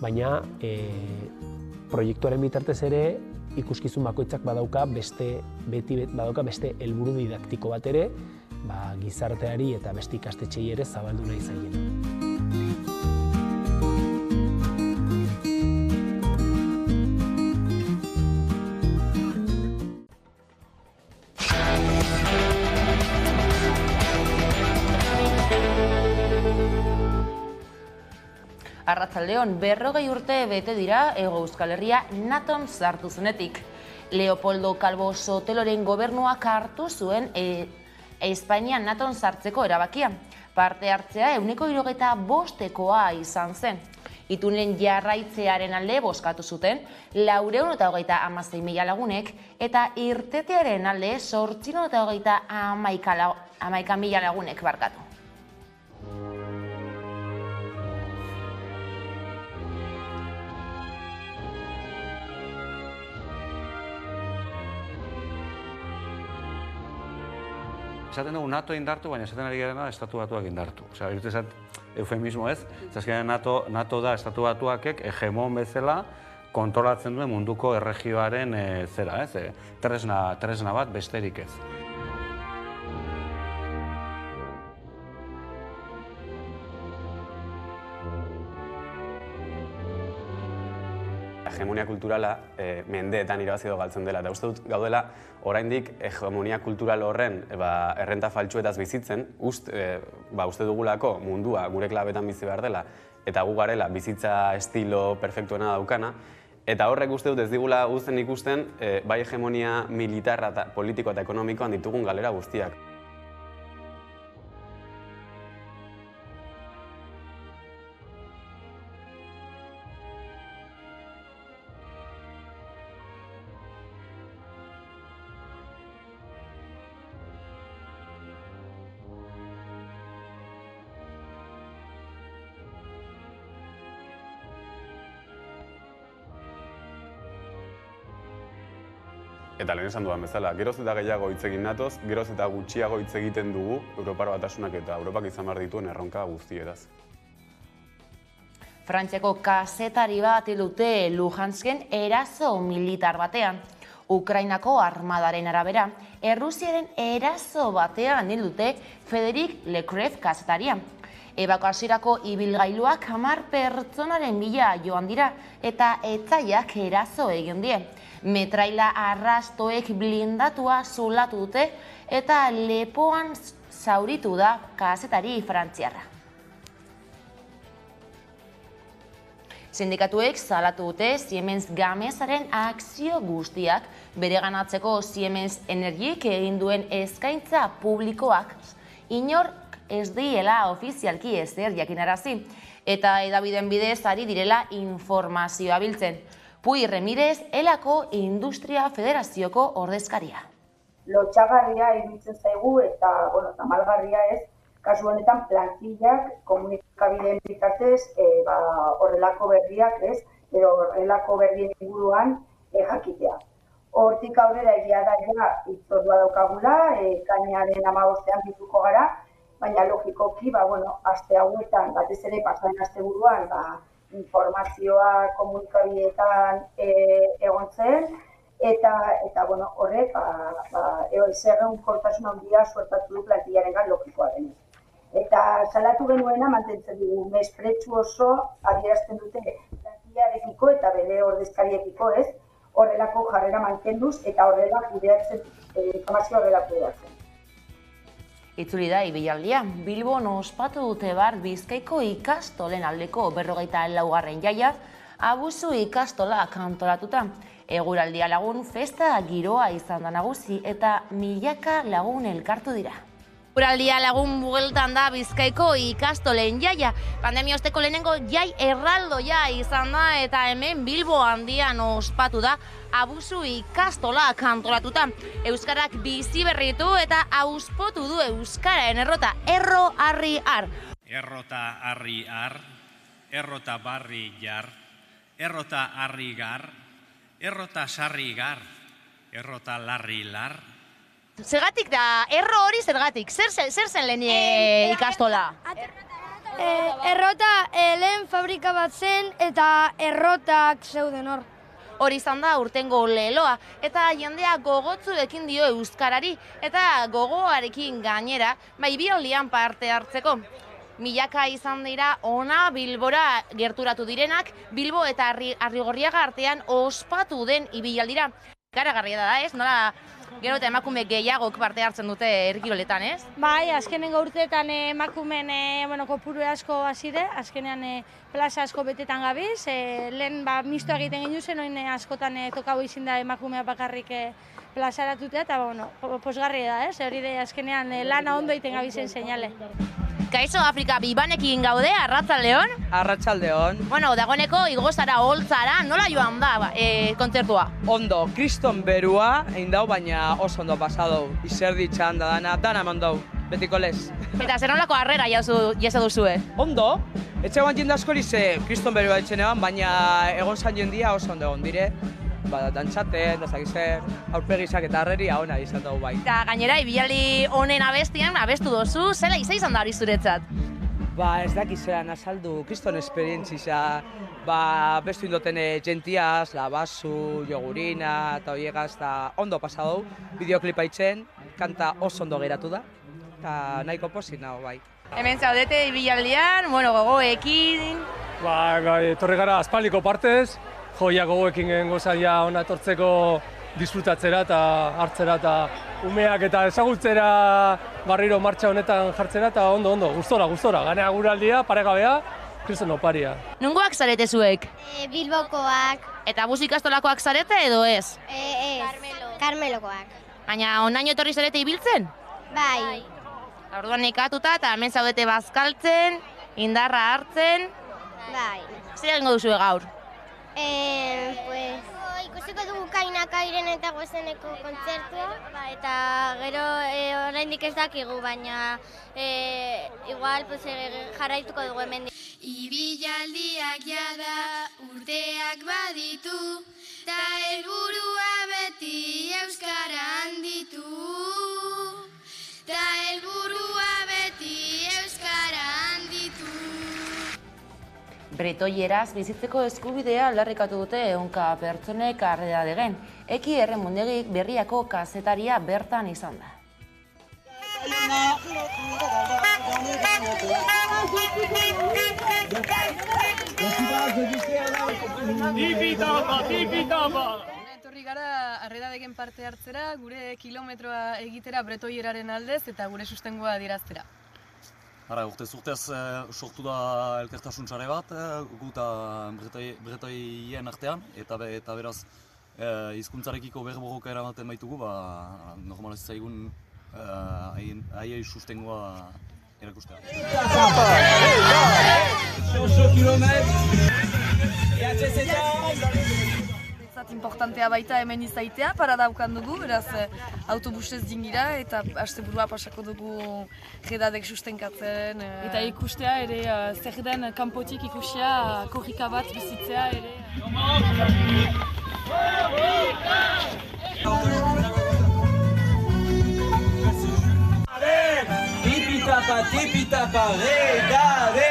baina proiektuaren bitartez ere ikuskizun bakoitzak badauka beste helburu didaktiko bat ere, gizarteari eta beste ikastetxeei ere zabaldu nahi zaien. Arratsaldeon, 40 urte bete dira Hego Euskal Herria NATOn sartu zenetik. Leopoldo Calvo Soteloren gobernuak hartu zuen Espainian NATOn sartzeko erabakia. Parte hartzea 75%koa izan zen. Itunen jarraitzearen alde bozkatu zuten 426.000 lagunek eta irtetearen alde 831.000 lagunek barkatu. Esaten dugu NATO indartu, baina esaten ari garena Estatu Batuak indartu. Osea, irutezat eufemismo ez, zazkenean NATO da Estatu Batuakek hegemon bezala kontrolatzen duen munduko erregioaren zera, ez? Tresna bat besterik ez. Hegemonia kulturala mendeetan irabazi edo galtzen dela. Eta uste dut gaudela, oraindik hegemonia kultural horren errenta faltsuetaz bizitzen, uste dugulako mundua gure klabetan bizi behar dela, eta gu garela bizitza estilo perfektuena daukana, eta horrek uste dut ez digula uzten ikusten bai hegemonia militarra, politiko eta ekonomikoan ditugun galera guztiak. Eta lehen esan dudan bezala, geroz eta gehiago hitz egin natoz, geroz eta gutxiago hitz egiten dugu Europar Batasunak eta Europak izan behar dituen erronka guztietaz. Frantziako kazetari bat hil dute Luhansken eraso militar batean. Ukrainako armadaren arabera, Errusiaren eraso batean hil dute Frédéric Leclerc kazetaria. Ebakuaziorako ibilgailuak 10 pertsonaren bila joan dira eta etsaiak eraso egin die. Metraila arrastoek blindatua zulatu dute eta lepoan zauritu da kazetari frantziarra. Sindikatuek salatu dute Siemens Gamesaren akzio guztiak bereganatzeko Siemens Energik egin duen eskaintza publikoak inork ez diela ofizialki ezer jakinarazi eta hedabideen bidez ari direla informazioa biltzen. Puy Remirez, Elako Industria Federazioko ordezkaria. Lotsagarria iruditzen zaigu eta tamalgarria ez, kasu honetan plantillak komunikabideen bitartez horrelako berriak ez, edo horrelako berrien inguruan jakitea. Hortik aurrera egia da hitzordua daukagula, ekainaren 15ean bilduko gara, baina logikoki, aste hauetan, batez ere pasaren asteburuan, informazioa komunikabideetan egon zen, eta horrek ezegonkortasun handia suertatu du plantillarengan logikoa denez. Eta salatu genuena mantentzen dugu, mespretxu oso adierazten dute plantillarekiko eta bere ordezkariekiko ez, horrelako jarrera mantenduz eta horrela kudeatzen, informazioa horrela kudeatzen. Itzuli da ibilaldia, Bilbon ospatu dute bar Bizkaiko ikastolen aldeko 44. jaia, abusu ikastola antolatuta. Eguraldia lagun festa giroa izan da nagusi eta milaka lagun elkartu dira. Eguraldia lagun bueltan da Bizkaiko ikastolen jaia. Pandemia osteko lehenengo jai erraldoia izan da eta hemen Bilbo handian ospatu da abusu ikastola antolatuta. Euskarak bizi berritu eta auspotu du Euskararen errota, erro harri ar. Errota harri ar, errota barri jar, errota harri gar, errota sarri gar, errota larri lar. Zergatik da, erro hori zergatik, zer zen lehen ikastola? Errota lehen fabrika bat zen eta errotak zeuden hor. Hori izan da urtengo leloa, eta jendea gogotzu ekin dio euskarari, eta gogoarekin gainera, ibialdian parte hartzeko. Milaka izan dira ona Bilbora gerturatu direnak, Bilbo eta Arrigorriaga artean ospatu den ibialdira. Ikaragarria da, ez? Nola gero eta emakume gehiagok parte hartzen dute herrikiroletan, ez? Bai, azkenengo urteetan emakumeen kopuru asko hasire, azkenean plaza asko betetan gabiz, lehen misto egiten ginen zen, oin askotan tokau izin da emakumea bakarrik plazaratuta, eta posgarria da, ez? Hori de azkenean lana ondo egiten gabizen seinale. Kaixo, Afrika Bibanekin gaude, Arratsaldeon? Arratsaldeon. Bueno, dagoeneko igozara holtzara, nola joan da kontzertua? Ondo, kriston berua egin dau, baina oso ondo pasadu. Izerdi txanda dana eman dau, betiko lez. Eta zer nolako harrera jasa duzue? Ondo, etxe guan jende askori ze kriston berua etxen eban, baina egon zan jendia oso ondo egon dire. Dantzaten, dazakizer, aurpegizak eta harreria ona izan dugu bai. Eta gainera, ibialdi honen abestian, abestu dozu, zela izan da hori zuretzat? Ez dakizean azaldu, kriston esperientzia, bestu indoten jentiaz, labazu, jogurina eta oiegaz, eta ondo pasadu, bideoklipa itzen, kanta oso ondo geratu da, eta nahiko pozik nago bai. Hemen zaudete ibialdian, gogoekin... Etorri gara aspaldiko partez, joia gogoekin gengo zaila ona etortzeko disfrutatzera eta hartzera eta umeak eta ezagutzera barriro martxa honetan jartzera eta ondo, gustora. Ganea guraldia, paregabea, kriston oparia. Nungoak zarete zuek? Bilbokoak. Eta musikastolakoak zarete edo ez? Karmelokoak. Baina onaino etorri zarete ibiltzen? Bai. Orduan nekatuta eta hemen zaudete bazkaltzen, indarra hartzen... Bai. Zer egingo duzue gaur? Ikusiko dugu Kainaka Iren eta Gozeneko kontzertua, eta gero oraindik ez dakigu, baina igual jarraituko dugu hemen. Ibilaldiak jada urteak baditu, ta helburua beti euskara handitu. Ta helburua beti euskara handitu. Bretoieraz bizitzeko eskubidea aldarrikatu dute ehunka pertsonek Arredadegen. Eki Erremundegik Berriako kazetaria bertan izan da. Etorri gara Arredadegen parte hartzera, gure kilometroa egitera bretoieraren aldez eta gure sustengoa adieraztera. Urtez sortu da elkartasun sare bat, gu eta bretoien artean, eta beraz hizkuntzarekiko berborroka eramaten baitugu, normal ez zaigun haiei sustengoa erakustea. Importantea baita hemen izaitea, parada daukan dugu, beraz autobusez dingira eta asteburua pasako dugu jedadek sustenkatzen. Eta ikustea ere, zer den kanpotik ikusia, korrika bat bizitzea ere. Tipitapa, redade!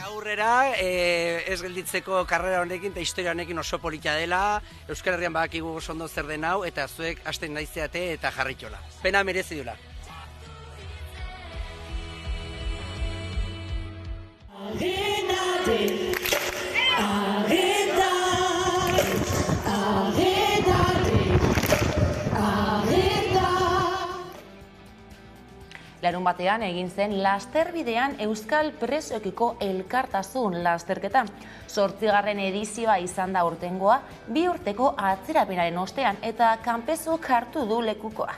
Aurrera, ez gelditzeko karrera honekin eta historia honekin oso polita dela, Euskal Herrian badakigu oso ondo zer den hau, eta zuek hasten naizeate eta jarritxola. Pena merezi duela. Larun batean egin zen lasterbidean Euskal Presoekiko elkartasun lasterketa. 8. edizioa izan da urtengoa, 2 urteko atzerapenaren ostean eta Kanpezuk hartu du lekukoa.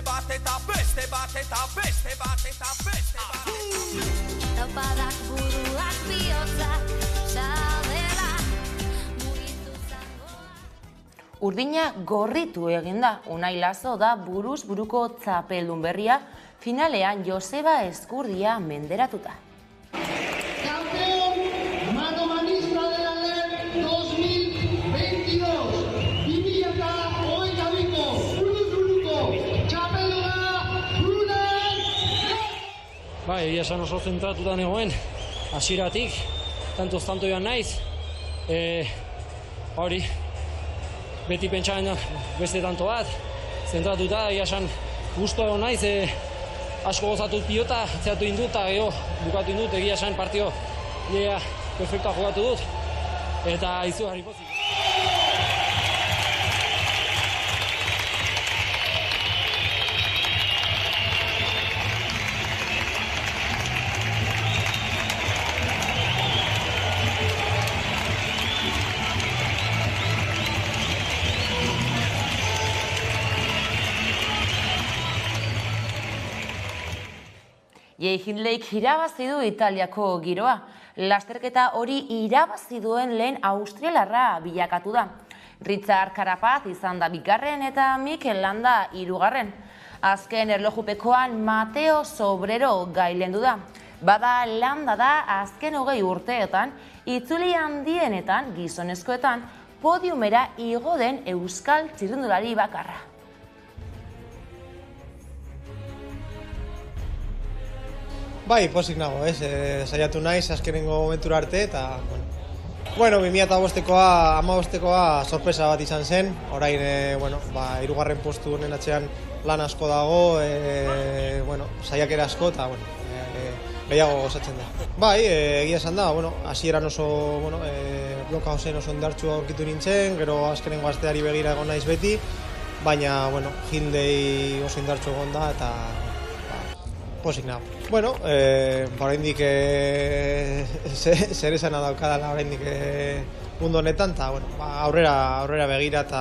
bat eta beste bat eta beste bat eta beste bat. Taupadak buruak bihotzak sabela mugitu zangoa. Urdina gorritu eginda, Unai Lazo da buruz buruko txapeldun berria, finalean Joseba Eskurdia menderatuta. Campeón manomanista de la LEP 2022, 2022ko buruz buruko txapelduna Unai. Bai, egia esan oso zentratuta negoen, hasieratik, tantoz tanto joan naiz, hori, beti pentsaren beste tanto bat, zentratuta, egia esan gusto egon naiz, asko gozatut pilota, zeatu indut eta gero bukatu indut, egia esan partio perfektua jugatu dut, eta izugarri pozik. Jai Hindleyk irabazi du Italiako giroa. Lasterketa hori irabazi duen lehen austrialarra bilakatu da. Richard Carapaz izan da bigarren eta Mikel Landa hirugarren. Azken erlojupekoan Mateo Sobrero gailendu da. Bada Landa da azken 20 urteetan, itzuli handienetan gizonezkoetan, podiumera igo den euskal txirrindulari bakarra. Bai, pozik nago, saiatu naiz azkenengo momentura arte eta, bueno, 2015koa sorpresa bat izan zen, orain, hirugarren postu honen atzean lan asko dago, saiakera asko eta, gehiago gozatzen da. Bai, egia esan da, hasieran oso, bloka zen oso indartsu aurkitu nintzen, gero azkenengo asteari begira egon naiz beti, baina, Hindley oso indartsu egon da eta, pozik nago. Oraindik zer esana daukadala oraindik mundu honetan, eta aurrera begira eta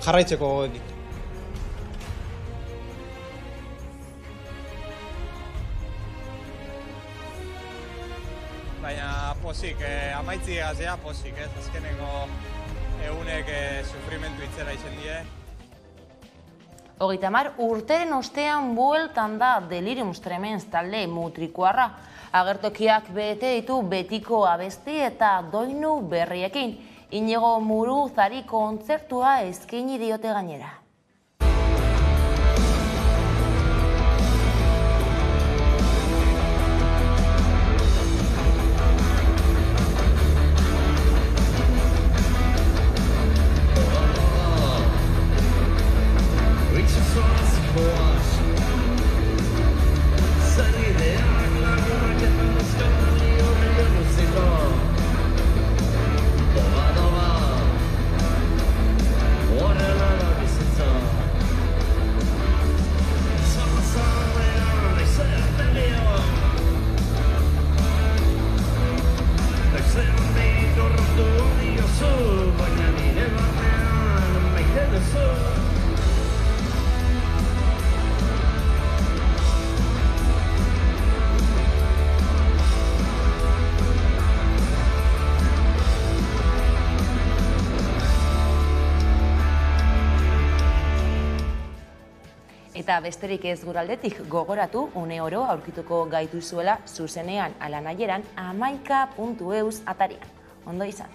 jarraitzeko gogoekin. Baina pozik, amaitzi gazea pozik, azkeneko egunek sufrimentu itzera izen die. 30 urteren ostean bueltan da Deliriums Tremens talde mutrikuarra. Agertokiak bete ditu betiko abesti eta doinu berriekin. Inigo Muruzari kontzertua eskaini diote gainera. Eta besterik ez guraldetik gogoratu une oro aurkituko gaituzuela zuzenean ala nahieran 11.eus atarian. Ondo izan.